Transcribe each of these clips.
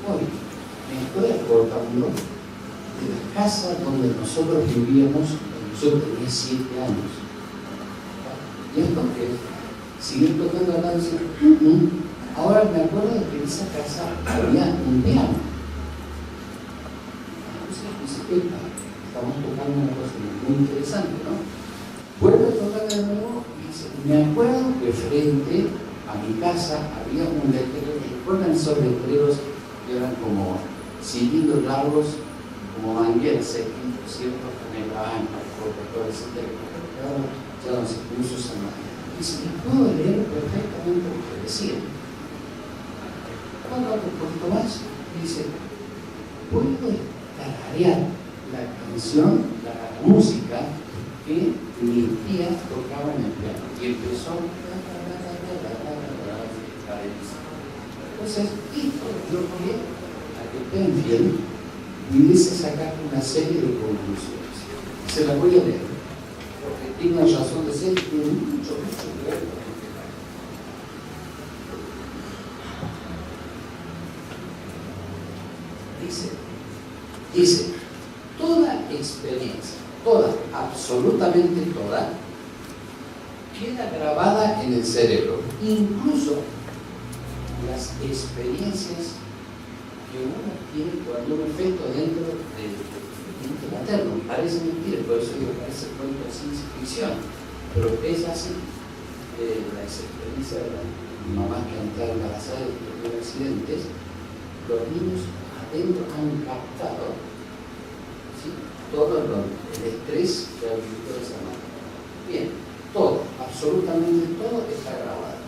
hoy me estoy acordando de la casa donde nosotros vivíamos cuando yo tenía 7 años. Y entonces, siguen tocando la danza. Ahora me acuerdo de que en esa casa había un piano. Entonces, estamos tocando una cosa muy interesante, ¿no? Vuelve a tocar de nuevo y dice, me acuerdo que frente a mi casa había un letrero. ¿Recuerdan esos letreros que eran como cilindros largos, como mangueras, ¿cierto? Con el banco, todo ese teléfono. Ahora ya no se puso esa manera. Dice, puedo leer perfectamente lo que decía. Cuando un poquito más, dice, puedo tararear la canción, la música que mi tía tocaba en el piano. Y empezó entonces, esto yo que a que Penfield pudiese sacar una serie de conclusiones. Se las voy a leer, porque tiene una razón de ser y tiene mucho que ver con este tema. Dice, toda experiencia, absolutamente toda, queda grabada en el cerebro, incluso las experiencias que uno tiene cuando uno efecto dentro del vientre materno. Parece mentira, por eso digo, parece cuento de ciencia ficción, pero es así. Las experiencias de las mamás que han estado embarazadas y tuvieron accidentes, los niños adentro han captado, ¿sí?, todo el estrés que ha vivido de esa manera. Bien, todo, absolutamente todo está grabado.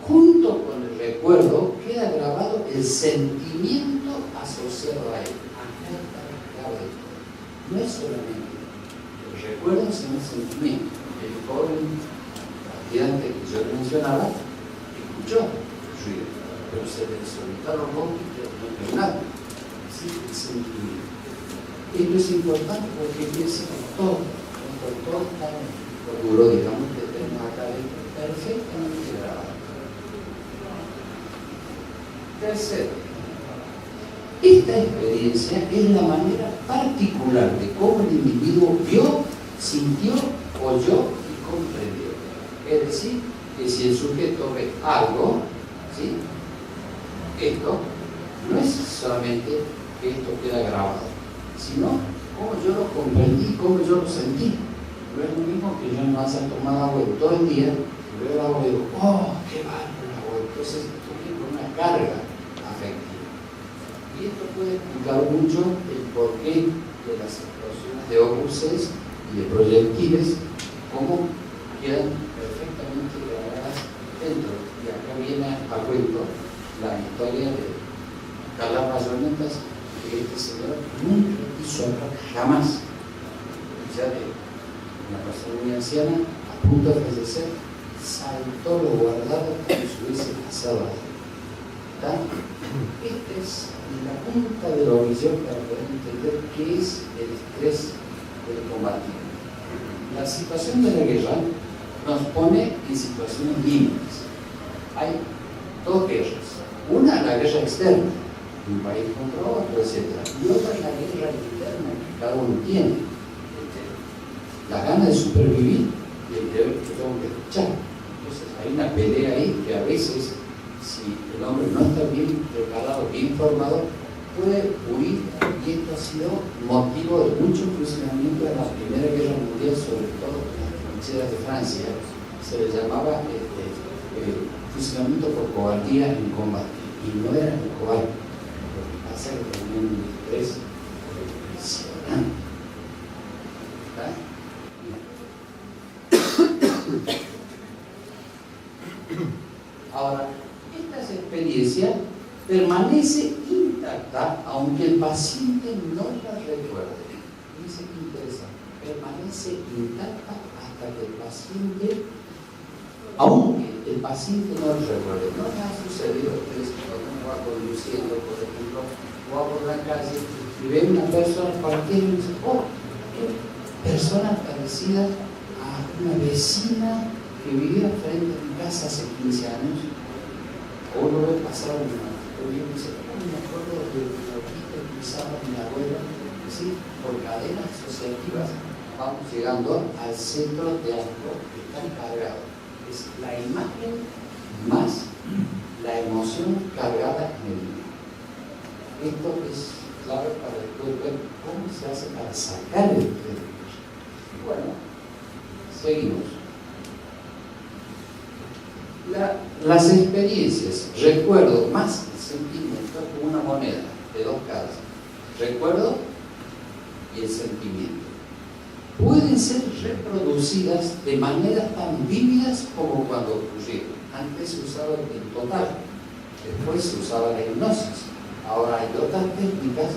Junto con el recuerdo queda grabado el sentimiento asociado a él. Acá está la clave. No es solamente el recuerdo, sino el sentimiento. El joven practicante que yo mencionaba escuchó el ruido, pero se le soltaron los ojos y no vio nada. Así el sentimiento. Esto es importante porque piensa que todo está seguro, digamos, que tenemos acá dentro perfectamente grabado. Tercero, esta experiencia es la manera particular de cómo el individuo vio, sintió, oyó y comprendió. Es decir, que si el sujeto ve algo, ¿sí?, esto no es solamente que esto queda grabado, sino cómo yo lo comprendí, cómo yo lo sentí. No es lo mismo que yo no haya tomado agua todo el día, y veo el agua y digo, oh, qué bárbaro el agua. Entonces esto tiene una carga afectiva. Y esto puede explicar mucho el porqué de las explosiones de óculos y de proyectiles, cómo quedan perfectamente grabadas dentro. Y acá viene a cuento la historia de Carlas Bayonetas, que este señor nunca quiso hablar jamás. Ya de una persona muy anciana, a punto de fallecer, saltó lo guardado como si hubiese pasado algo. Esta es la punta de la visión para poder entender qué es el estrés del combatiente. La situación de la guerra nos pone en situaciones límites. Hay dos guerras. Una, la guerra externa, un país contra otro, etc. Y otra es la guerra interna que cada uno tiene. La gana de supervivir y el deber que tengo que luchar. Entonces hay una pelea ahí que a veces, si el hombre no está bien preparado, bien formado, puede huir, y esto ha sido motivo de mucho fusilamiento en la Primera Guerra Mundial, sobre todo en las trincheras de Francia. Se le llamaba fusilamiento por cobardía en combate, y no era el cobarde, porque pasa que tenían un estrés impresionante. Ahora, esta experiencia permanece intacta aunque el paciente no la recuerde. Dice que interesante, permanece intacta hasta que el paciente, aunque el paciente no la recuerde. ¿No le ha sucedido a ustedes cuando uno va conduciendo, por ejemplo, o va por la calle y ve una persona cualquiera y dice, oh, qué persona parecida a una vecina que vivía frente a mi casa hace 15 años, o uno ve pasar una y dice, una vamos llegando al centro de algo que está encargado. Es la imagen más la emoción cargada en el libro. Esto es clave para después ver cómo se hace para sacar el libro. Bueno, seguimos. Las experiencias, recuerdo más el sentimiento, como una moneda de dos caras. Recuerdo y el sentimiento. Pueden ser reproducidas de maneras tan vívidas como cuando ocurrieron. Antes se usaba el total, después se usaba la hipnosis. Ahora hay otras técnicas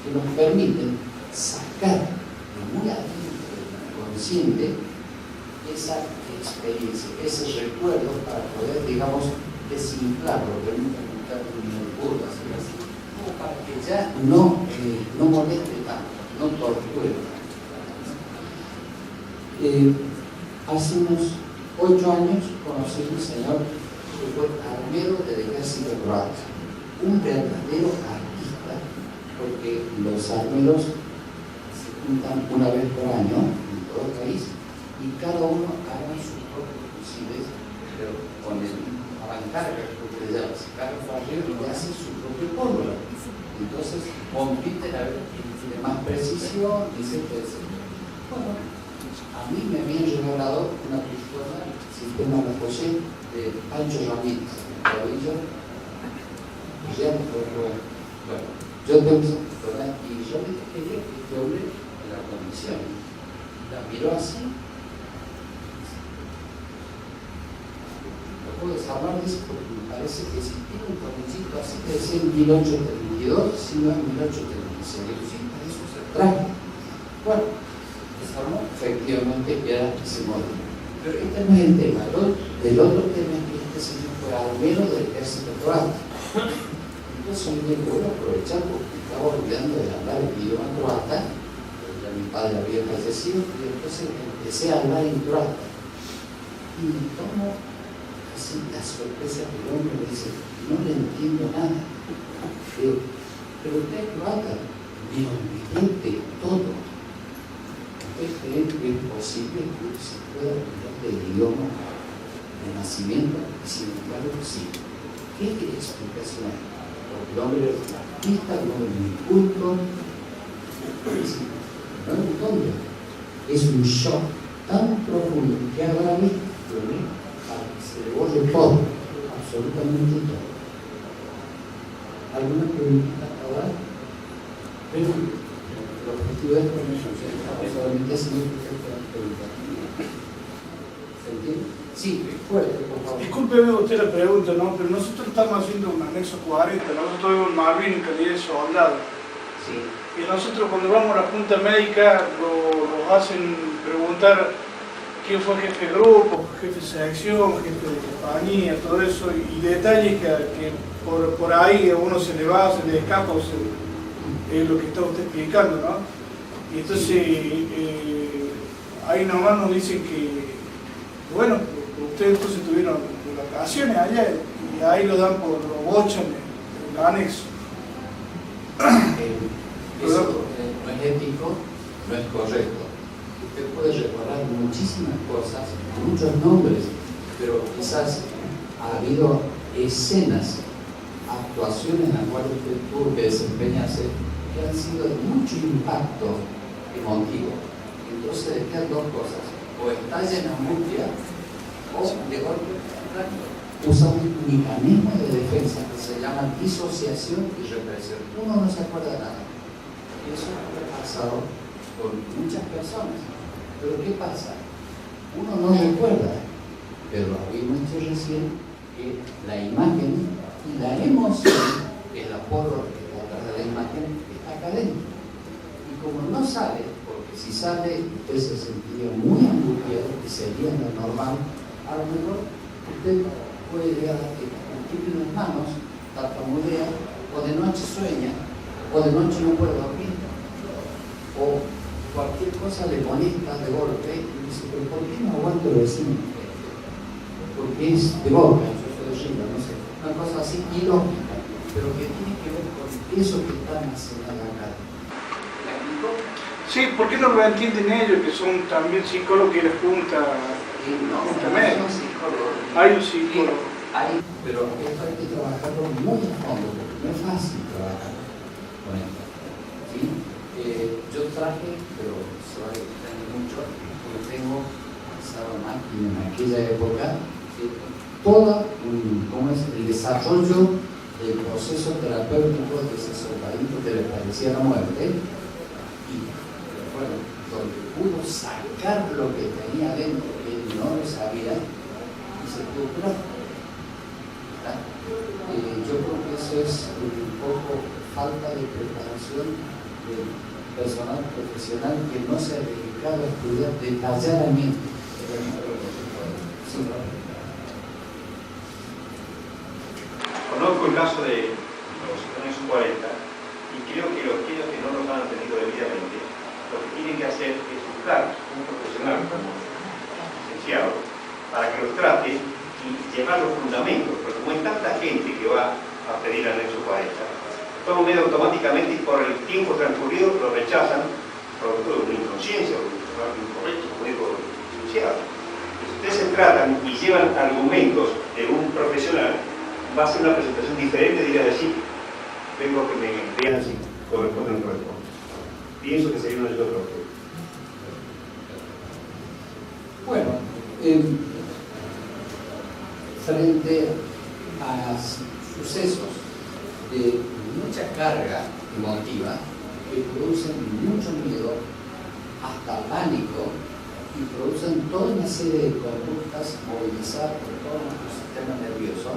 que nos permiten sacar de muy adentro del consciente esa experiencia, ese recuerdo para poder, digamos, desinflarlo, permitir en curvas y así, como para que ya no moleste tanto, no torture tanto. Hace unos 8 años conocí a un señor que fue armero del ejército croata, un verdadero artista, porque los armeros se juntan una vez por año en todo el país y cada uno arma sus propios fusiles, pero con el avancarga, porque le llaman, se carga para arriba y hace su propio pólvora. Entonces compiten a ver quién tiene más precisión, etc. Bueno, a mí me habían regalado una pistola sistema Ricochet de Pancho Ramírez, cabello, bueno, yo tengo esa pistola y yo le quería que este hombre la condición. La miró así, lo puedo desarmar, dice, porque me parece que si tiene un tornillito así que decía en 1832, si no en 1836, digo, sí, para eso se trae. Bueno, desarmó, efectivamente queda ese modelo. Pero este no es el tema. El otro tema es que este señor fue armero del ejército croata. Entonces yo dije, voy a aprovechar porque estaba olvidando de hablar el idioma croata, ya mi padre había fallecido, y entonces empecé a hablar en croata. Y me tomo así la sorpresa que el hombre me dice, no le entiendo nada. Digo, pero usted es croata. Me olvidé de todo. ¿Ustedes creen que es posible que se pueda olvidar del idioma de nacimiento? Y sin embargo, sí. ¿Qué explicación hay? Porque el hombre es un artista, el hombre es muy culto, no es un tonto. Es un shock tan profundo que ahora mismo se le borre todo, absolutamente todo. ¿Alguna pregunta ahora? Pregunta. El objetivo es solamente haciendo preguntas. ¿Se entiende? Sí, fuerte, por favor. Discúlpeme usted la pregunta, ¿no? Pero nosotros estamos haciendo un anexo 40, nosotros vemos Malvin en calidad de soldado. Sí. Y nosotros cuando vamos a la junta médica nos hacen preguntar quién fue jefe de grupo, jefe de sección, jefe de compañía, todo eso, y detalles que por ahí a uno se le va, se le escapa, es lo que está usted explicando, ¿no? Y entonces ahí nomás nos dicen que, bueno, ustedes entonces tuvieron vacaciones allá y ahí lo dan por los bochos en el anexo. Eso no es ético, no es correcto. Usted puede recordar muchísimas cosas, muchos nombres, pero quizás ha habido escenas, actuaciones en las cuales usted tuvo que desempeñarse que han sido de mucho impacto emotivo. Entonces le quedan dos cosas: o estalla en angustia o de golpe usa un mecanismo de defensa que se llama disociación y represión. Uno no se acuerda de nada. Y eso ha pasado con muchas personas. Pero ¿qué pasa? Uno no recuerda, pero habíamos dicho recién que la imagen y la emoción, que es la pólvora que está atrás de la imagen, está acá adentro. Y como no sale, porque si sale usted se sentiría muy angustiado y sería lo normal, a lo mejor usted puede llegar a que tiene las manos, tartamudea, o de noche sueña, o de noche no puede dormir, o cualquier cosa le molesta de golpe y dice, pero ¿por qué no aguanto el vecino? Porque es de golpe, yo soy de Riva, no sé, una cosa así ilógica, pero que tiene que ver con eso que está almacenado acá. ¿Me explico? Sí, ¿por qué no lo entienden ellos, que son también psicólogos que les junta? No, Justamente. no son psicólogos. Hay un psicólogo. Hay, pero esto hay que trabajarlo muy a fondo, porque no es fácil trabajar con esto. ¿Sí? Yo traje, pero se va a extrañar mucho, porque tengo pasado máquina en aquella época, ¿sí? Todo ¿cómo es? El desarrollo del proceso terapéutico de ese soldadito que le parecía la muerte, y bueno, donde pudo sacar lo que tenía dentro, que él no lo sabía, y se pudo curar. Yo creo que eso es un poco falta de preparación del personal profesional que no se ha dedicado a estudiar detalladamente. Sí, ¿no? Conozco el caso de los años 40 y creo que los que no los han atendido debidamente, lo que tienen que hacer es buscar un profesional como licenciado para que los trate y llevar los fundamentos, porque como hay tanta gente que va a pedir anexo 40, todo medio automáticamente y por el tiempo transcurrido lo rechazan, producto de una inconsciencia o un incorrecto, como dijo el licenciado. Si ustedes se tratan y llevan argumentos de un profesional, va a ser una presentación diferente, dirá decir, vengo a que me vean si corresponde o no corresponde. Pienso que sería una ayuda para ustedes. Bueno, frente a sucesos de mucha carga emotiva que producen mucho miedo, hasta pánico, y producen toda una serie de conductas movilizadas por todo nuestro sistema nervioso,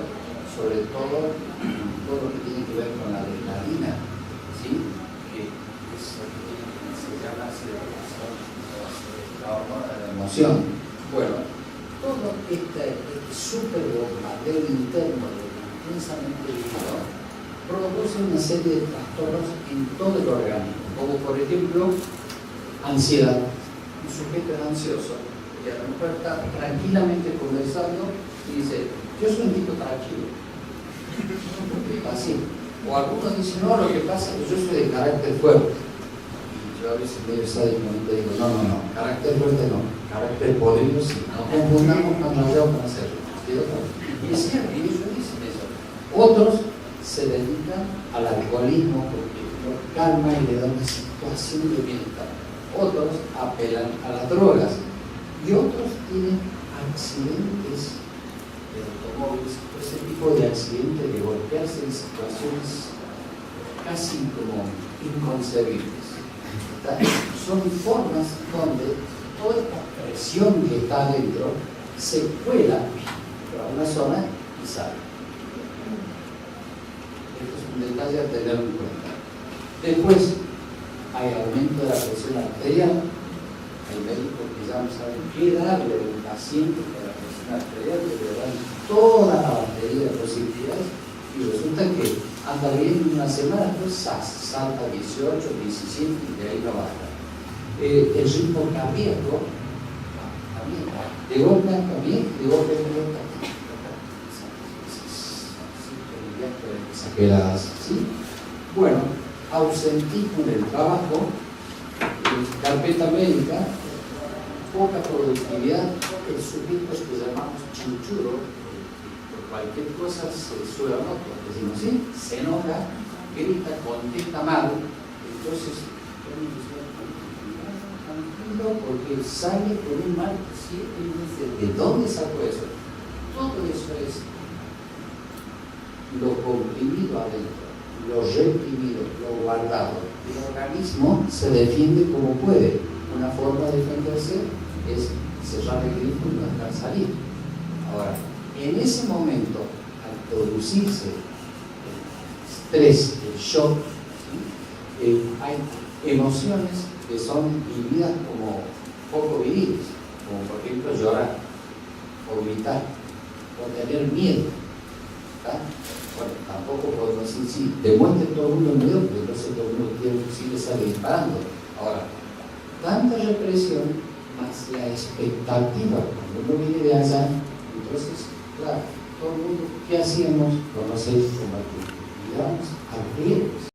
sobre todo lo que tiene que ver con la adrenalina, ¿sí? Que se llama la hormona de la emoción. Bueno, todo este super bombardeo interno de intensamente vivido produce una serie de trastornos en todo el organismo, como por ejemplo ansiedad. Un sujeto es ansioso y a lo mejor está tranquilamente conversando y dice, yo soy un tipo tranquilo. Así. O algunos dicen, no, lo que pasa es que yo soy de carácter fuerte. Y yo a veces medio sádicamente digo, no, carácter fuerte no, carácter podrido sí. No confundamos cuando hayamos para hacerlo. Y es cierto, y ellos dicen eso. Otros se dedican al alcoholismo porque lo calma y le da una situación de bienestar. Otros apelan a las drogas y otros tienen accidentes de automóviles, ese tipo de accidentes de golpearse en situaciones casi como inconcebibles. Son formas donde toda esta presión que está adentro se cuela por una zona y sale. Esto es un detalle a tener en cuenta. Después hay aumento de la presión arterial. Hay médicos que ya no saben qué darle a un paciente con la presión arterial, que le dan toda la batería de posibilidades y resulta que anda bien una semana, pues salta 18, 17 y de ahí no baja. El ritmo cardíaco también, de golpe también, de golpe también. Exageradas, ¿sí? Bueno, ausentismo en el trabajo, carpeta médica, poca productividad, el sujeto que llamamos chanchuro, por cualquier cosa se sube a otro, decimos, ¿sí? Se enoja, grita, contesta mal, entonces tranquilo porque sale con un mal 7 meses. ¿De dónde sacó eso? Todo eso es lo comprimido adentro, lo reprimido, lo guardado. El organismo se defiende como puede. Una forma de defenderse es cerrar el grifo y no dejar salir. Ahora, en ese momento, al producirse el estrés, el shock, ¿sí? Hay emociones que son vividas como poco vivibles, como por ejemplo llorar, o gritar, o tener miedo. ¿Tá? Bueno, tampoco podemos decir, sí, demuestre todo el mundo el miedo, porque entonces todo el mundo tiene un fusil y sale disparando. Ahora, tanta represión más la expectativa cuando uno viene de allá, entonces, claro, todo el mundo, ¿qué hacíamos? Conocer, combatir, digamos, al riesgo.